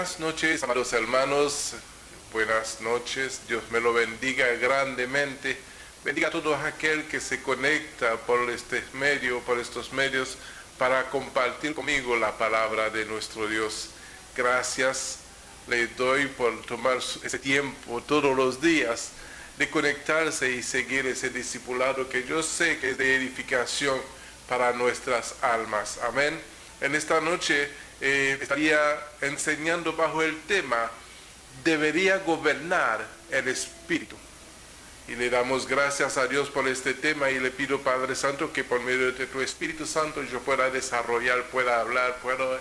Buenas noches, amados hermanos, buenas noches, Dios me lo bendiga grandemente, bendiga a todo aquel que se conecta por estos medios, para compartir conmigo la palabra de nuestro Dios. Gracias le doy por tomar ese tiempo todos los días de conectarse y seguir ese discipulado que yo sé que es de edificación para nuestras almas. Amén. En esta noche estaría enseñando bajo el tema debería gobernar el Espíritu. Y le damos gracias a Dios por este tema y le pido, Padre Santo, que por medio de tu Espíritu Santo yo pueda desarrollar, pueda hablar, pueda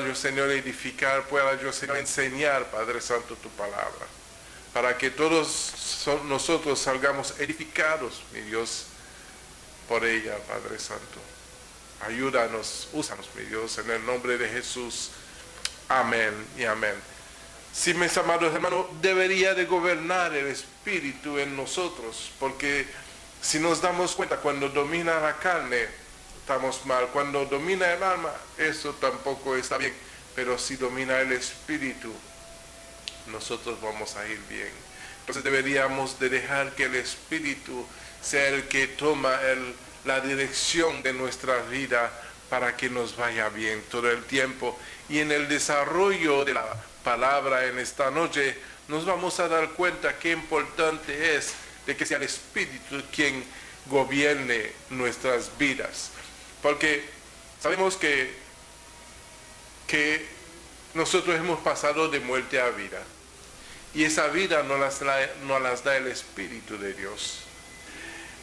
yo, Señor, edificar, pueda yo, Señor, enseñar, Padre Santo, tu palabra, para que todos nosotros salgamos edificados, mi Dios, por ella, Padre Santo. Ayúdanos, úsanos, mi Dios, en el nombre de Jesús. Amén y amén. Sí, mis amados hermanos, debería de gobernar el Espíritu en nosotros, porque si nos damos cuenta, cuando domina la carne, estamos mal. Cuando domina el alma, eso tampoco está bien. Pero si domina el Espíritu, nosotros vamos a ir bien. Entonces deberíamos de dejar que el Espíritu sea el que toma la dirección de nuestra vida para que nos vaya bien todo el tiempo. Y en el desarrollo de la palabra en esta noche nos vamos a dar cuenta qué importante es de que sea el Espíritu quien gobierne nuestras vidas. Porque sabemos que nosotros hemos pasado de muerte a vida. Y esa vida no las da el Espíritu de Dios.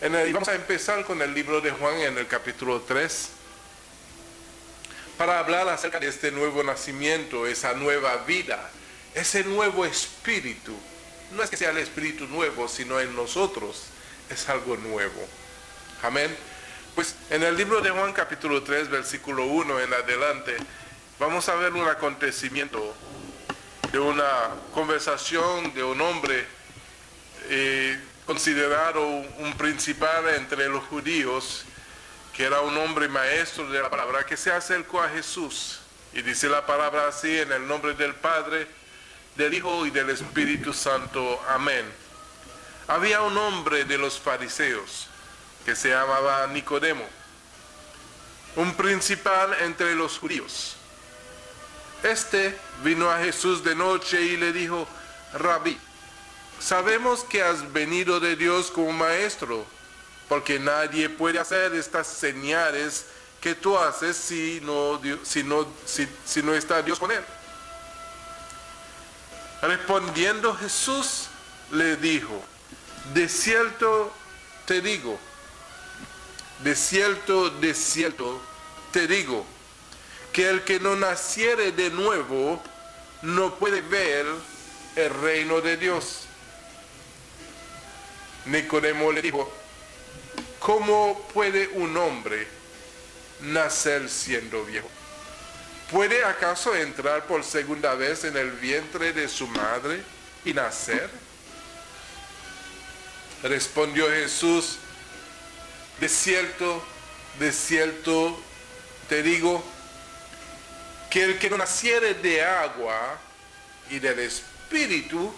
Vamos a empezar con el libro de Juan en el capítulo 3 para hablar acerca de este nuevo nacimiento, esa nueva vida, ese nuevo espíritu. No es que sea el espíritu nuevo, sino en nosotros es algo nuevo. Amén. Pues en el libro de Juan capítulo 3, versículo 1 en adelante, vamos a ver un acontecimiento de una conversación de un hombre considerado un principal entre los judíos, que era un hombre maestro de la palabra, que se acercó a Jesús. Y dice la palabra así: en el nombre del Padre, del Hijo y del Espíritu Santo. Amén. Había un hombre de los fariseos que se llamaba Nicodemo, un principal entre los judíos. Este vino a Jesús de noche y le dijo: Rabí, sabemos que has venido de Dios como maestro, porque nadie puede hacer estas señales que tú haces si no está Dios con él. Respondiendo Jesús le dijo: de cierto te digo, de cierto te digo, que el que no naciere de nuevo no puede ver el reino de Dios. Nicodemo le dijo: ¿cómo puede un hombre nacer siendo viejo? ¿Puede acaso entrar por segunda vez en el vientre de su madre y nacer? Respondió Jesús: de cierto te digo, que el que no naciere de agua y del Espíritu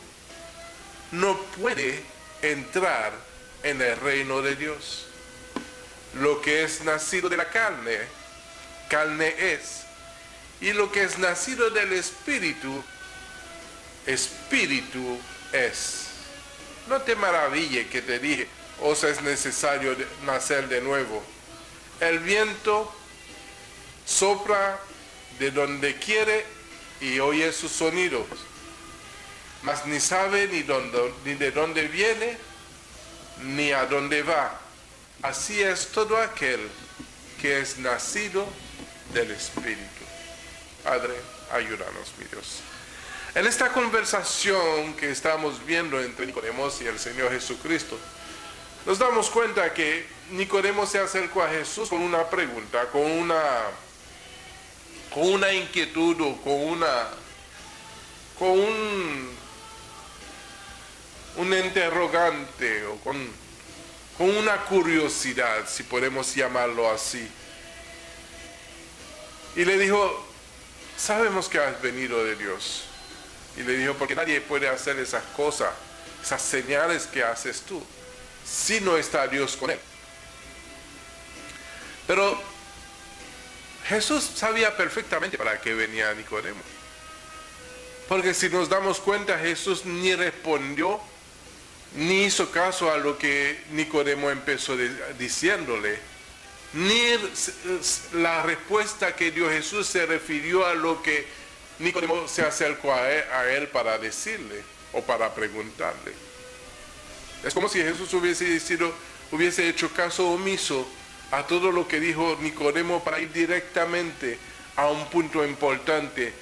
no puede entrar en el reino de Dios. Lo que es nacido de la carne, carne es. Y lo que es nacido del Espíritu, Espíritu es. No te maraville que te dije: os es necesario nacer de nuevo. El viento sopla de donde quiere y oye sus sonidos, mas ni sabe ni de dónde viene, ni a dónde va. Así es todo aquel que es nacido del Espíritu. Padre, ayúdanos, mi Dios. En esta conversación que estamos viendo entre Nicodemo y el Señor Jesucristo, nos damos cuenta que Nicodemo se acercó a Jesús con una pregunta, con una inquietud o con un interrogante o con una curiosidad, si podemos llamarlo así. Y le dijo: sabemos que has venido de Dios. Y le dijo, porque nadie puede hacer esas cosas, esas señales que haces tú, si no está Dios con él. Pero Jesús sabía perfectamente para qué venía Nicodemo. Porque si nos damos cuenta, Jesús ni respondió, ni hizo caso a lo que Nicodemo empezó diciéndole. Ni la respuesta que dio Jesús se refirió a lo que Nicodemo se acercó a él para decirle o para preguntarle. Es como si Jesús hubiese hecho caso omiso a todo lo que dijo Nicodemo para ir directamente a un punto importante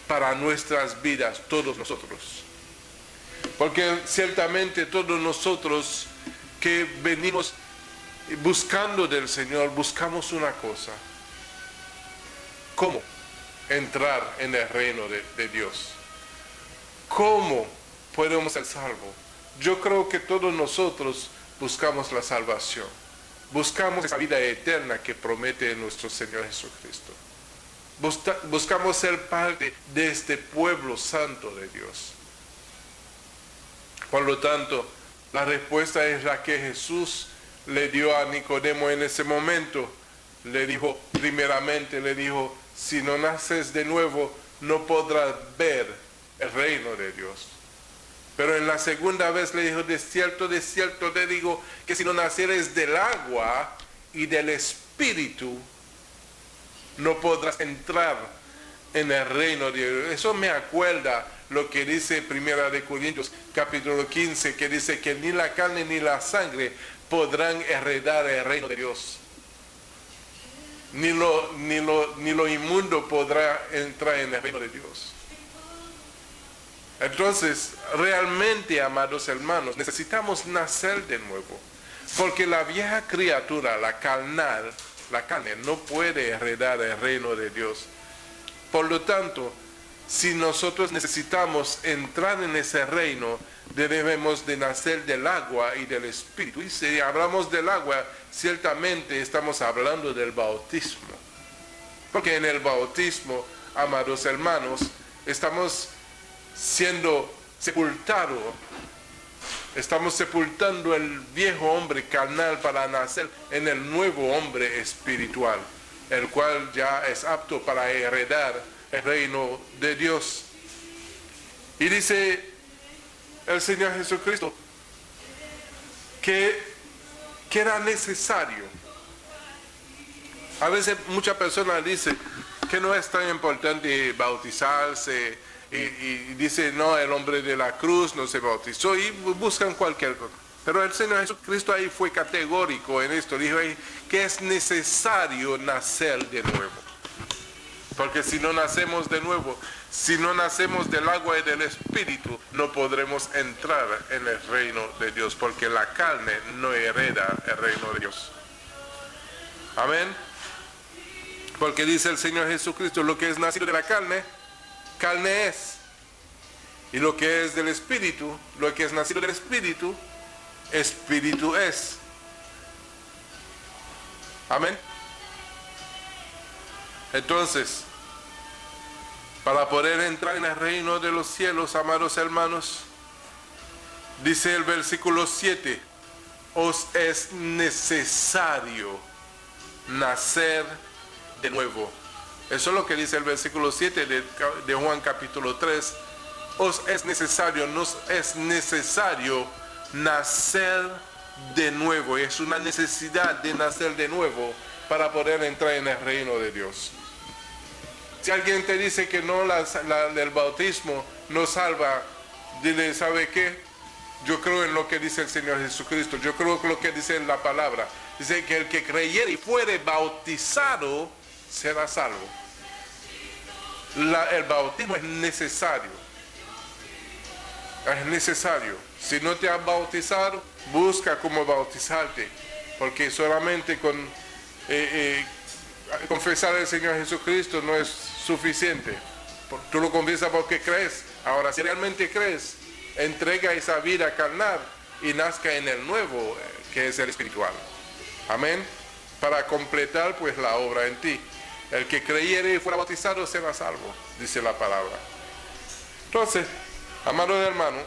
para nuestras vidas, todos nosotros. Porque ciertamente todos nosotros que venimos buscando del Señor, buscamos una cosa: ¿cómo entrar en el reino de Dios? ¿Cómo podemos ser salvos? Yo creo que todos nosotros buscamos la salvación, buscamos esa vida eterna que promete nuestro Señor Jesucristo. Buscamos ser parte de este pueblo santo de Dios. Por lo tanto, la respuesta es la que Jesús le dio a Nicodemo en ese momento. Primeramente le dijo, si no naces de nuevo, no podrás ver el reino de Dios. Pero en la segunda vez le dijo, de cierto te digo, que si no nacieres del agua y del Espíritu, no podrás entrar en el reino de Dios. Eso me acuerda lo que dice 1 Corintios capítulo 15, que dice que ni la carne ni la sangre podrán heredar el reino de Dios. Ni lo inmundo podrá entrar en el reino de Dios. Entonces, realmente, amados hermanos, necesitamos nacer de nuevo. Porque la vieja criatura, la carne, no puede heredar el reino de Dios. Por lo tanto, si nosotros necesitamos entrar en ese reino, debemos de nacer del agua y del Espíritu. Y si hablamos del agua, ciertamente estamos hablando del bautismo. Porque en el bautismo, amados hermanos, estamos siendo sepultados. Estamos sepultando el viejo hombre carnal para nacer en el nuevo hombre espiritual, el cual ya es apto para heredar el reino de Dios. Y dice el Señor Jesucristo que era necesario. A veces muchas personas dicen que no es tan importante bautizarse y dice, no, el hombre de la cruz no se bautizó y buscan cualquier cosa. Pero el Señor Jesucristo ahí fue categórico en esto, dijo ahí que es necesario nacer de nuevo. Porque si no nacemos de nuevo, si no nacemos del agua y del Espíritu, no podremos entrar en el reino de Dios, porque la carne no hereda el reino de Dios. Amén. Porque dice el Señor Jesucristo, lo que es nacido de la carne, carne es. Y lo que es del Espíritu, lo que es nacido del Espíritu, Espíritu es. Amén. Entonces, para poder entrar en el reino de los cielos, amados hermanos, dice el versículo 7, os es necesario nacer de nuevo. Eso es lo que dice el versículo 7 de Juan capítulo 3. Os es necesario, nos es necesario nacer de nuevo. Es una necesidad de nacer de nuevo para poder entrar en el reino de Dios. Si alguien te dice que no, el bautismo no salva, dile, ¿sabe qué? Yo creo en lo que dice el Señor Jesucristo. Yo creo en lo que dice en la palabra. Dice que el que creyere y fuere bautizado será salvo. El bautismo es necesario. Es necesario. Si no te has bautizado, busca cómo bautizarte. Porque solamente con confesar al Señor Jesucristo no es suficiente. Tú lo confiesas porque crees. Ahora, si realmente crees, entrega esa vida carnal y nazca en el nuevo, que es el espiritual. Amén. Para completar pues la obra en ti. El que creyere y fuera bautizado será salvo, dice la palabra. Entonces, amado hermano,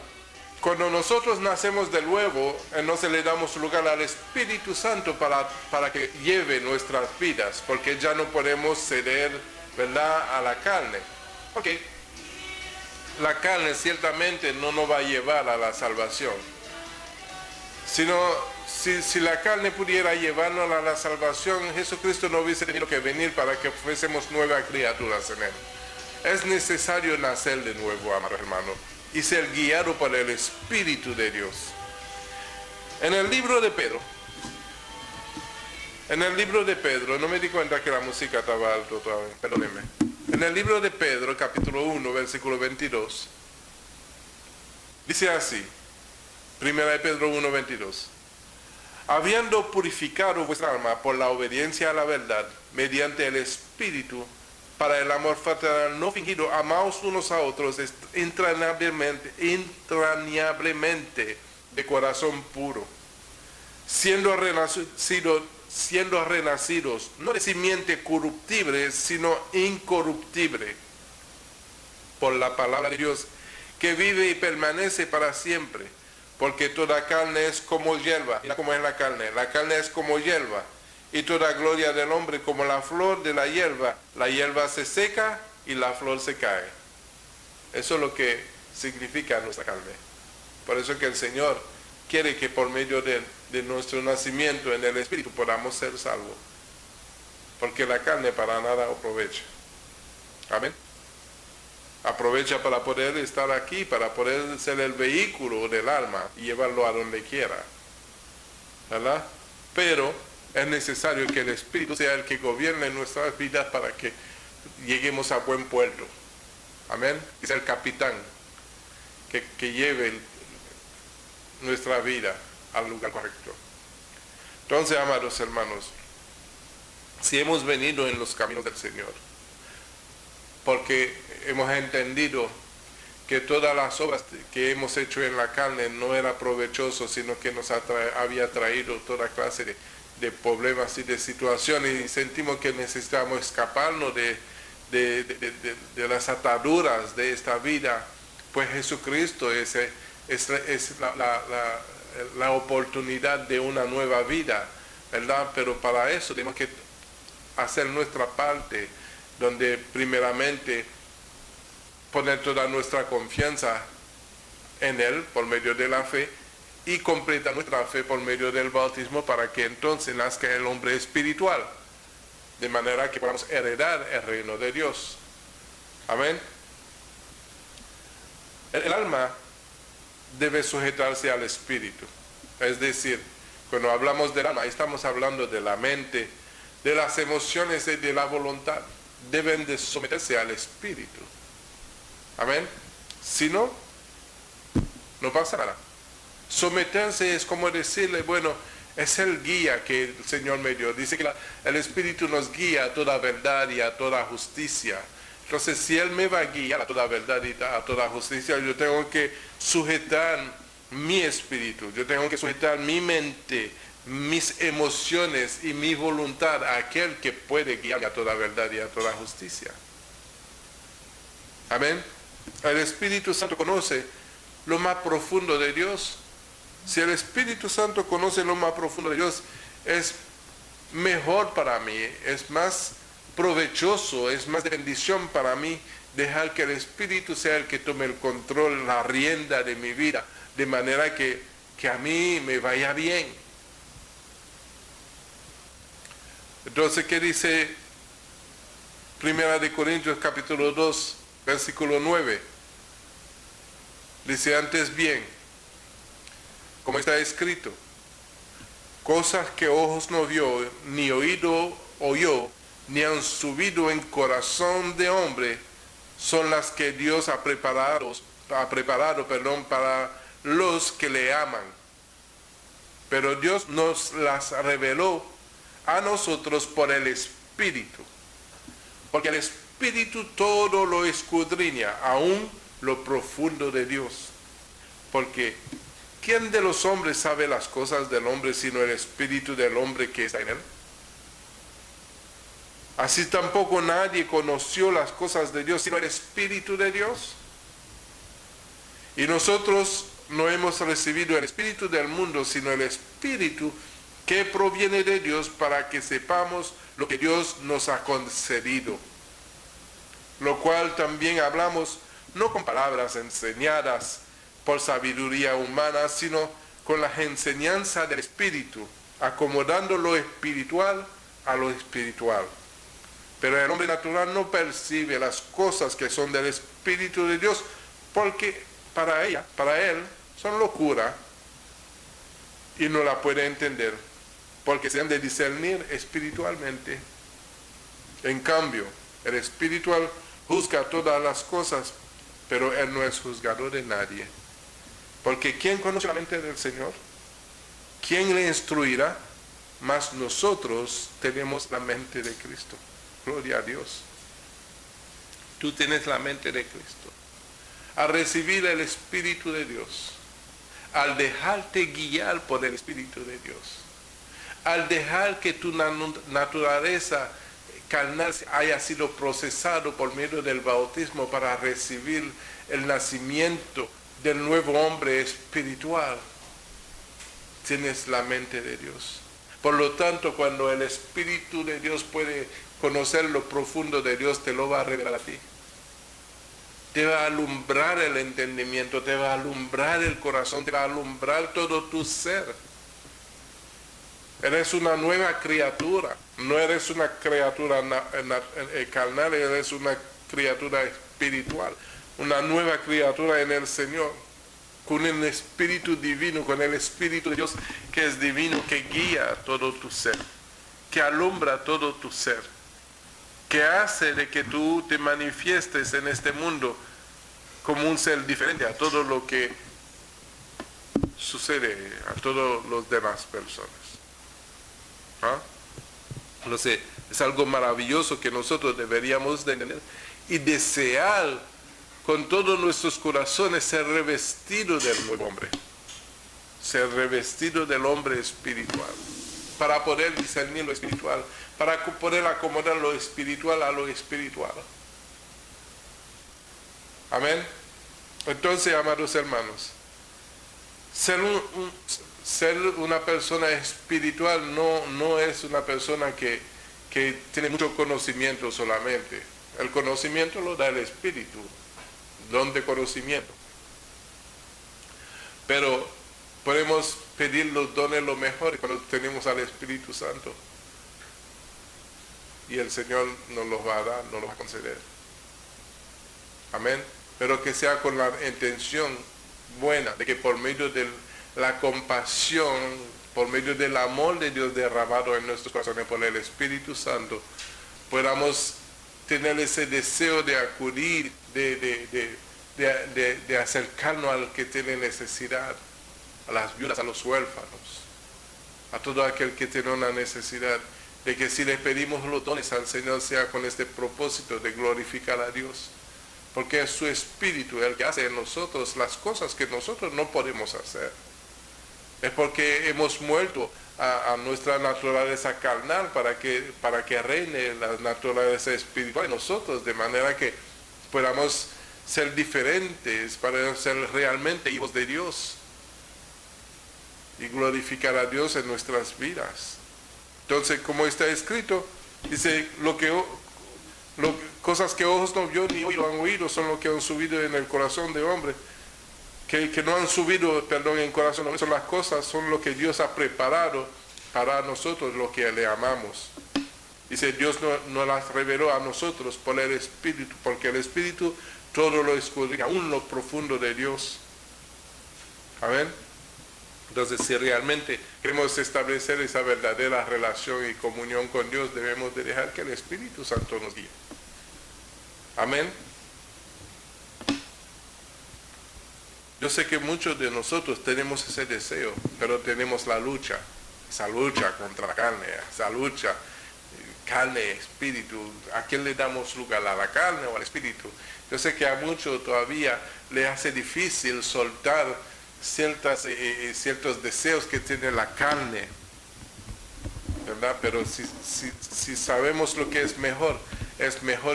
cuando nosotros nacemos de nuevo, entonces le damos lugar al Espíritu Santo para que lleve nuestras vidas, porque ya no podemos ceder, ¿verdad?, a la carne. Porque la carne ciertamente no nos va a llevar a la salvación. Sino, si la carne pudiera llevarnos a la salvación, Jesucristo no hubiese tenido que venir para que fuésemos nuevas criaturas en Él. Es necesario nacer de nuevo, amado hermano, y ser guiado por el Espíritu de Dios. En el libro de Pedro, no me di cuenta que la música estaba alta otra vez, perdónenme. En el libro de Pedro, capítulo 1, versículo 22, dice así, 1 de Pedro 1, 22. Habiendo purificado vuestra alma por la obediencia a la verdad, mediante el Espíritu, para el amor fraternal no fingido, amaos unos a otros entrañablemente de corazón puro, siendo renacidos, no de simiente corruptible, sino incorruptible, por la palabra de Dios, que vive y permanece para siempre, porque toda carne es como hierba. Mira cómo es la carne es como hierba, y toda gloria del hombre como la flor de la hierba se seca y la flor se cae. Eso es lo que significa nuestra carne. Por eso que el Señor quiere que por medio de nuestro nacimiento en el Espíritu podamos ser salvos, porque la carne para nada aprovecha. Amén. Aprovecha para poder estar aquí, para poder ser el vehículo del alma y llevarlo a donde quiera, ¿verdad? Pero es necesario que el Espíritu sea el que gobierne nuestras vidas para que lleguemos a buen puerto. Amén. Es el capitán que lleve nuestra vida al lugar correcto. Entonces, amados hermanos, si hemos venido en los caminos del Señor, porque hemos entendido que todas las obras que hemos hecho en la carne no era provechoso, sino que nos había traído toda clase de problemas y de situaciones, y sentimos que necesitamos escaparnos de las ataduras de esta vida, pues Jesucristo es la oportunidad de una nueva vida, ¿verdad? Pero para eso tenemos que hacer nuestra parte, donde primeramente poner toda nuestra confianza en Él por medio de la fe, y completar nuestra fe por medio del bautismo, para que entonces nazca el hombre espiritual, de manera que podamos heredar el reino de Dios. Amén. El alma debe sujetarse al espíritu. Es decir, cuando hablamos del alma, estamos hablando de la mente, de las emociones y de la voluntad. Deben de someterse al espíritu. Amén. Si no, no pasa nada. Someterse es como decirle, bueno, es el guía que el Señor me dio. Dice que el Espíritu nos guía a toda verdad y a toda justicia. Entonces, si Él me va a guiar a toda verdad y a toda justicia, yo tengo que sujetar mi espíritu, yo tengo que sujetar mi mente, mis emociones y mi voluntad a aquel que puede guiarme a toda verdad y a toda justicia. Amén. El Espíritu Santo conoce lo más profundo de Dios. Si el Espíritu Santo conoce lo más profundo de Dios, es mejor para mí, es más provechoso, es más de bendición para mí dejar que el Espíritu sea el que tome el control, la rienda de mi vida, de manera que a mí me vaya bien. Entonces, ¿qué dice 1 de Corintios capítulo 2, versículo 9? Dice, antes bien, como está escrito, cosas que ojos no vio, ni oído oyó, ni han subido en corazón de hombre, son las que Dios ha preparado para los que le aman. Pero Dios nos las reveló a nosotros por el Espíritu, porque el Espíritu todo lo escudriña, aún lo profundo de Dios. Porque ¿quién de los hombres sabe las cosas del hombre sino el Espíritu del hombre que está en él? Así tampoco nadie conoció las cosas de Dios sino el Espíritu de Dios. Y nosotros no hemos recibido el espíritu del mundo, sino el espíritu que proviene de Dios para que sepamos lo que Dios nos ha concedido. Lo cual también hablamos no con palabras enseñadas por sabiduría humana, sino con la enseñanza del Espíritu, acomodando lo espiritual a lo espiritual. Pero el hombre natural no percibe las cosas que son del Espíritu de Dios, porque para él, son locura y no la puede entender, porque se han de discernir espiritualmente. En cambio, el espiritual juzga todas las cosas, pero él no es juzgador de nadie. Porque ¿quién conoce la mente del Señor? ¿Quién le instruirá? Mas nosotros tenemos la mente de Cristo. Gloria a Dios. Tú tienes la mente de Cristo. Al recibir el Espíritu de Dios, al dejarte guiar por el Espíritu de Dios, al dejar que tu naturaleza carnal haya sido procesado por medio del bautismo para recibir el nacimiento del nuevo hombre espiritual, tienes la mente de Dios. Por lo tanto, cuando el Espíritu de Dios puede conocer lo profundo de Dios, te lo va a revelar a ti. Te va a alumbrar el entendimiento, te va a alumbrar el corazón, te va a alumbrar todo tu ser. Eres una nueva criatura, no eres una criatura carnal, eres una criatura espiritual, una nueva criatura en el Señor, con el Espíritu divino, con el Espíritu de Dios que es divino, que guía todo tu ser, que alumbra todo tu ser, que hace de que tú te manifiestes en este mundo como un ser diferente a todo lo que sucede a todas las demás personas. ¿Ah? No sé, es algo maravilloso que nosotros deberíamos de entender y desear con todos nuestros corazones ser revestido del nuevo hombre, ser revestido del hombre espiritual, para poder discernir lo espiritual, para poder acomodar lo espiritual a lo espiritual. Amén. Entonces, amados hermanos, ser una persona espiritual no es una persona que tiene mucho conocimiento solamente. El conocimiento lo da el Espíritu, don de conocimiento. Pero podemos pedir los dones lo mejor cuando tenemos al Espíritu Santo. Y el Señor nos los va a dar, nos los va a conceder. Amén. Pero que sea con la intención buena, de que por medio de la compasión, por medio del amor de Dios derramado en nuestros corazones por el Espíritu Santo, podamos tener ese deseo de acudir, de acercarnos al que tiene necesidad, a las viudas, a los huérfanos, a todo aquel que tiene una necesidad, de que si le pedimos los dones al Señor sea con este propósito de glorificar a Dios, porque es su Espíritu el que hace en nosotros las cosas que nosotros no podemos hacer. Es porque hemos muerto a nuestra naturaleza carnal para que reine la naturaleza espiritual en nosotros, de manera que podamos ser diferentes, para ser realmente hijos de Dios y glorificar a Dios en nuestras vidas. Entonces, como está escrito, dice, cosas que ojos no vio ni oído han oído son lo que han subido en el corazón de hombre. Que no han subido, en el corazón, son las cosas, son lo que Dios ha preparado para nosotros, lo que le amamos. Dice, Dios no las reveló a nosotros por el Espíritu, porque el Espíritu todo lo escudriña, aún lo profundo de Dios. Amén. Entonces, si realmente queremos establecer esa verdadera relación y comunión con Dios, debemos de dejar que el Espíritu Santo nos guíe. Amén. Yo sé que muchos de nosotros tenemos ese deseo, pero tenemos esa lucha contra la carne, esa lucha, carne, espíritu. ¿A quién le damos lugar? ¿A la carne o al espíritu? Yo sé que a muchos todavía le hace difícil soltar ciertos deseos que tiene la carne, ¿verdad? Pero si sabemos lo que es mejor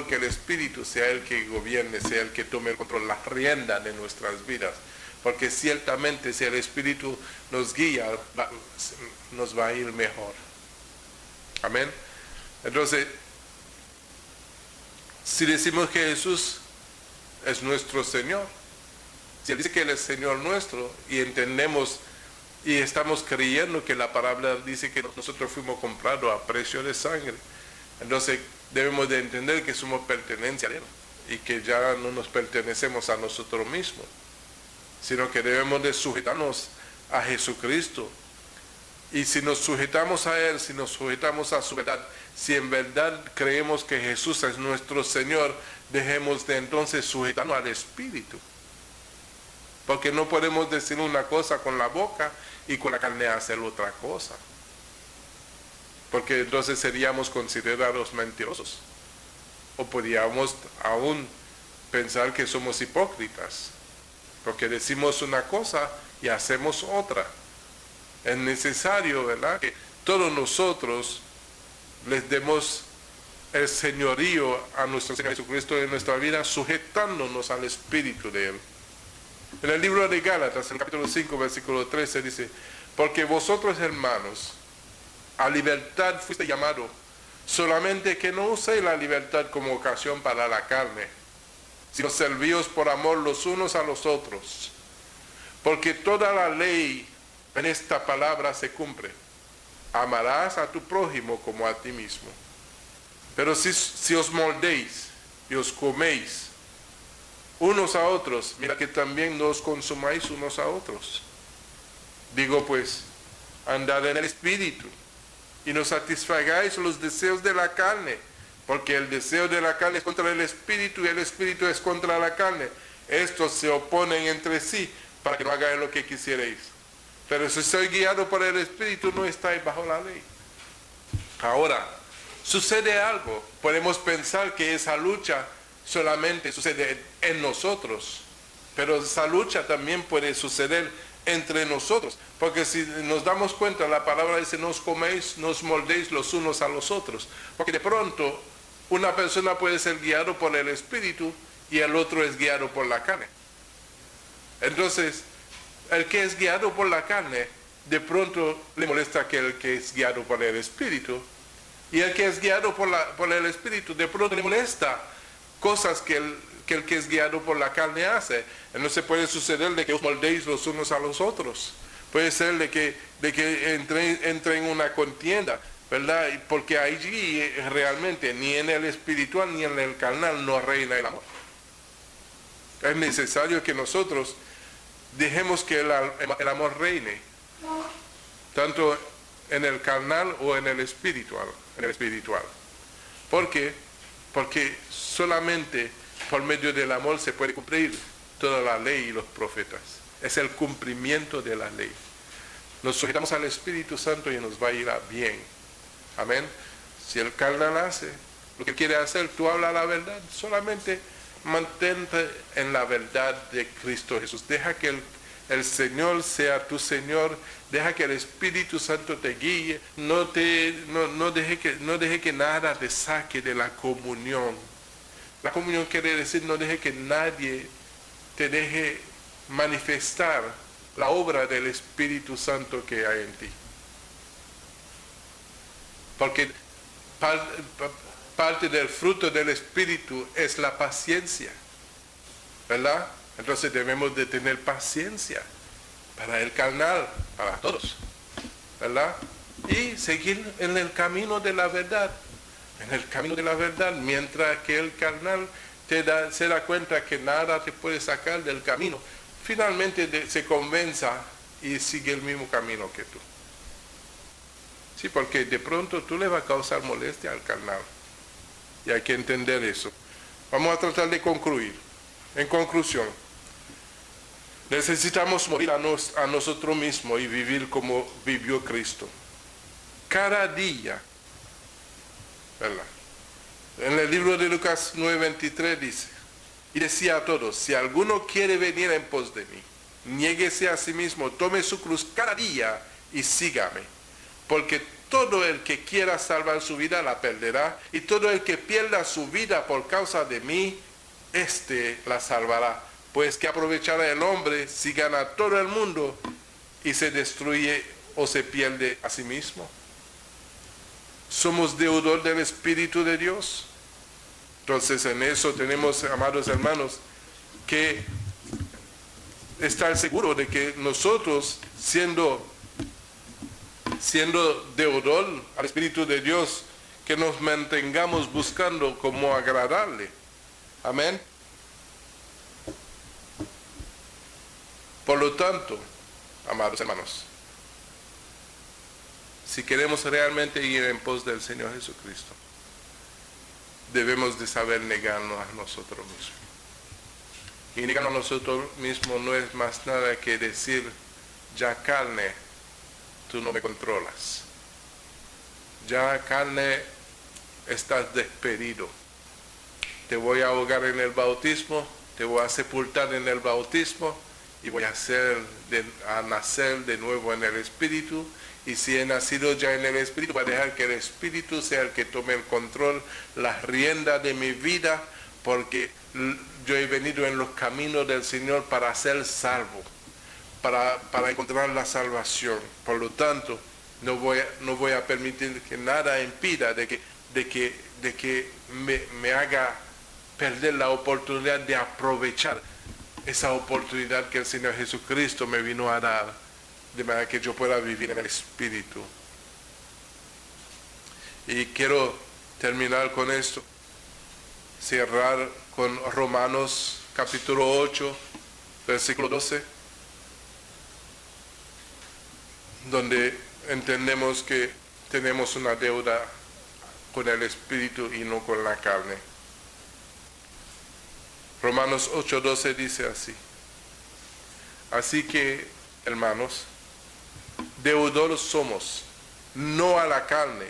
que el Espíritu sea el que gobierne, sea el que tome el control, la rienda de nuestras vidas. porque ciertamente si el Espíritu nos guía, nos va a ir mejor. Amén. Entonces, si decimos que Jesús es nuestro Señor, si Él dice que Él es Señor nuestro y entendemos y estamos creyendo que la palabra dice que nosotros fuimos comprados a precio de sangre, entonces debemos de entender que somos pertenencia de Él y que ya no nos pertenecemos a nosotros mismos, sino que debemos de sujetarnos a Jesucristo. Y si nos sujetamos a Él, si nos sujetamos a su verdad, si en verdad creemos que Jesús es nuestro Señor, dejemos de entonces sujetarnos al Espíritu. Porque no podemos decir una cosa con la boca y con la carne hacer otra cosa. Porque entonces seríamos considerados mentirosos. O podríamos aún pensar que somos hipócritas. Porque decimos una cosa y hacemos otra. Es necesario, ¿verdad?, que todos nosotros les demos el señorío a nuestro Señor Jesucristo en nuestra vida, sujetándonos al Espíritu de Él. En el libro de Gálatas, en el capítulo 5, versículo 13, dice: porque vosotros, hermanos, a libertad fuiste llamados, solamente que no uséis la libertad como ocasión para la carne, sino servíos por amor los unos a los otros. Porque toda la ley en esta palabra se cumple: amarás a tu prójimo como a ti mismo. Pero si os moldéis y os coméis unos a otros, mira que también no os consumáis unos a otros. Digo pues, andad en el Espíritu, y no satisfagáis los deseos de la carne, porque el deseo de la carne es contra el Espíritu, y el Espíritu es contra la carne. Estos se oponen entre sí, para que no hagáis lo que quisierais. Pero si sois guiados por el Espíritu, no estáis bajo la ley. Ahora, sucede algo. Podemos pensar que esa lucha solamente sucede en nosotros, pero esa lucha también puede suceder entre nosotros, porque si nos damos cuenta, la palabra dice: no os coméis, no os moldéis los unos a los otros, porque de pronto una persona puede ser guiado por el Espíritu y el otro es guiado por la carne. Entonces, el que es guiado por la carne, de pronto le molesta que el que es guiado por el Espíritu, y el que es guiado por el Espíritu, de pronto le molesta cosas que el que es guiado por la carne hace. Entonces puede suceder de que os moldéis los unos a los otros. Puede ser de que entre en una contienda, ¿verdad? Porque allí realmente ni en el espiritual ni en el carnal no reina el amor. Es necesario que nosotros dejemos que el amor reine, tanto en el carnal o en el espiritual. ¿Por qué? Porque solamente por medio del amor se puede cumplir toda la ley y los profetas. Es el cumplimiento de la ley. Nos sujetamos al Espíritu Santo y nos va a ir bien. Amén. Si el carnal hace lo que quiere hacer, tú hablas la verdad. Solamente mantente en la verdad de Cristo Jesús. Deja que el Señor sea tu Señor. Deja que el Espíritu Santo te guíe. No deje que nada te saque de la comunión. La comunión quiere decir: no deje que nadie te deje manifestar la obra del Espíritu Santo que hay en ti. Porque parte del fruto del Espíritu es la paciencia, ¿verdad? Entonces debemos de tener paciencia para el carnal, para todos, ¿verdad? Y seguir en el camino de la verdad. En el camino de la verdad, mientras que el carnal se da cuenta que nada te puede sacar del camino, finalmente se convenza y sigue el mismo camino que tú. Sí, porque de pronto tú le vas a causar molestia al carnal. Y hay que entender eso. Vamos a tratar de concluir. En conclusión, necesitamos morir a nosotros mismos y vivir como vivió Cristo. Cada día, ¿verdad? En el libro de Lucas 9:23 dice: y decía a todos: si alguno quiere venir en pos de mí, niéguese a sí mismo, tome su cruz cada día y sígame. Porque todo el que quiera salvar su vida la perderá, y todo el que pierda su vida por causa de mí, éste la salvará. Pues ¿qué aprovechará el hombre si gana todo el mundo y se destruye o se pierde a sí mismo? ¿Somos deudor del Espíritu de Dios? Entonces en eso tenemos, amados hermanos, que estar seguro de que nosotros, siendo deudor al Espíritu de Dios, que nos mantengamos buscando cómo agradarle. Amén. Por lo tanto, amados hermanos, si queremos realmente ir en pos del Señor Jesucristo, debemos de saber negarnos a nosotros mismos. Y negarnos a nosotros mismos no es más nada que decir, ya carne, tú no me controlas. Ya carne, estás despedido. Te voy a ahogar en el bautismo, te voy a sepultar en el bautismo y voy a nacer de nuevo en el Espíritu. Y si he nacido ya en el Espíritu, voy a dejar que el Espíritu sea el que tome el control, la rienda de mi vida, porque yo he venido en los caminos del Señor para ser salvo, para encontrar la salvación. Por lo tanto, no voy a permitir que nada impida de que me haga perder la oportunidad de aprovechar esa oportunidad que el Señor Jesucristo me vino a dar, de manera que yo pueda vivir en el Espíritu. Y quiero terminar con esto, cerrar con Romanos capítulo 8, versículo 12, donde entendemos que tenemos una deuda con el Espíritu y no con la carne. Romanos 8:12 dice así: así que, hermanos, deudores somos, no a la carne,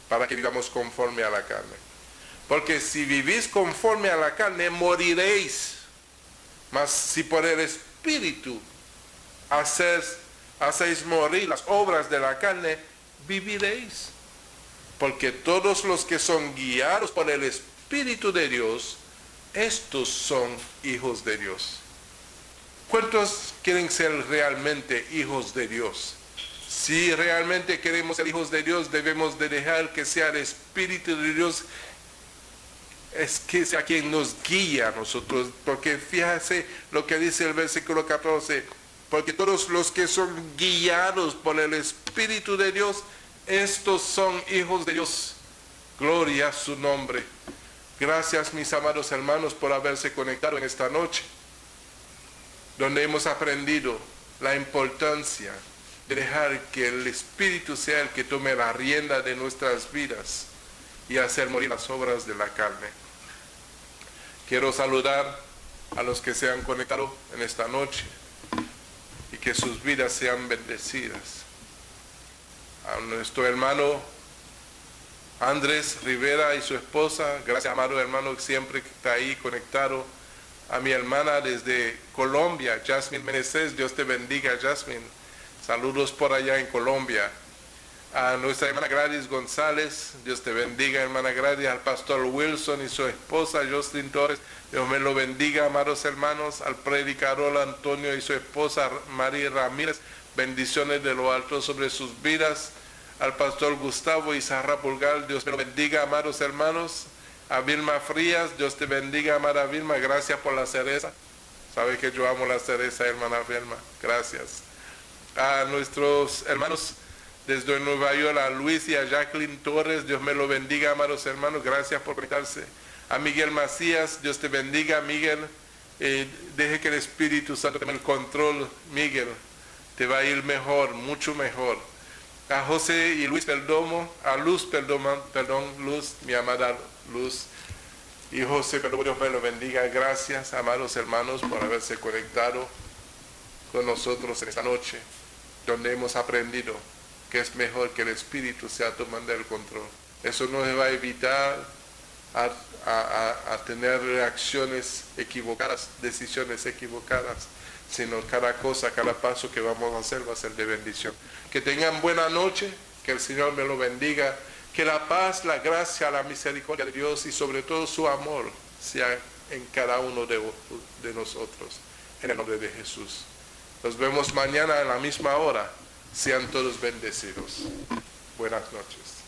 para que vivamos conforme a la carne. Porque si vivís conforme a la carne, moriréis. Mas si por el Espíritu hacéis morir las obras de la carne, viviréis. Porque todos los que son guiados por el Espíritu de Dios, estos son hijos de Dios. ¿Cuántos quieren ser realmente hijos de Dios? Si realmente queremos ser hijos de Dios, debemos de dejar que sea el Espíritu de Dios, es que sea quien nos guía a nosotros. Porque fíjese lo que dice el versículo 14: porque todos los que son guiados por el Espíritu de Dios, estos son hijos de Dios. Gloria a su nombre. Gracias, mis amados hermanos, por haberse conectado en esta noche, donde hemos aprendido la importancia de dejar que el Espíritu sea el que tome la rienda de nuestras vidas y hacer morir las obras de la carne. Quiero saludar a los que se han conectado en esta noche y que sus vidas sean bendecidas. A nuestro hermano Andrés Rivera y su esposa, gracias, amado hermano, siempre que está ahí conectado. A mi hermana desde Colombia, Jasmine Meneses, Dios te bendiga, Jasmine. Saludos por allá en Colombia. A nuestra hermana Gladys González, Dios te bendiga, hermana Gladys. Al pastor Wilson y su esposa Jocelyn Torres, Dios me lo bendiga, amados hermanos. Al predicador Antonio y su esposa María Ramírez, bendiciones de lo alto sobre sus vidas. Al pastor Gustavo y Sara Pulgar, Dios me lo bendiga, amados hermanos. A Vilma Frías, Dios te bendiga, amada Vilma, gracias por la cereza. Sabes que yo amo la cereza, hermana Vilma, gracias. A nuestros hermanos desde Nueva York, a Luis y a Jacqueline Torres, Dios me lo bendiga, amados hermanos, gracias por conectarse. A Miguel Macías, Dios te bendiga, Miguel. Deje que el Espíritu Santo tome el control, Miguel, te va a ir mejor, mucho mejor. A José y Luis Perdomo, a Luz, Luz, mi amada Luz, y José Perdomo, Dios me lo bendiga. Gracias, amados hermanos, por haberse conectado con nosotros en esta noche, donde hemos aprendido que es mejor que el Espíritu sea tomando el control. Eso nos va a evitar a tener reacciones equivocadas, decisiones equivocadas, sino cada cosa, cada paso que vamos a hacer va a ser de bendición. Que tengan buena noche, que el Señor me lo bendiga, que la paz, la gracia, la misericordia de Dios y sobre todo su amor sea en cada uno de nosotros. En el nombre de Jesús. Nos vemos mañana a la misma hora. Sean todos bendecidos. Buenas noches.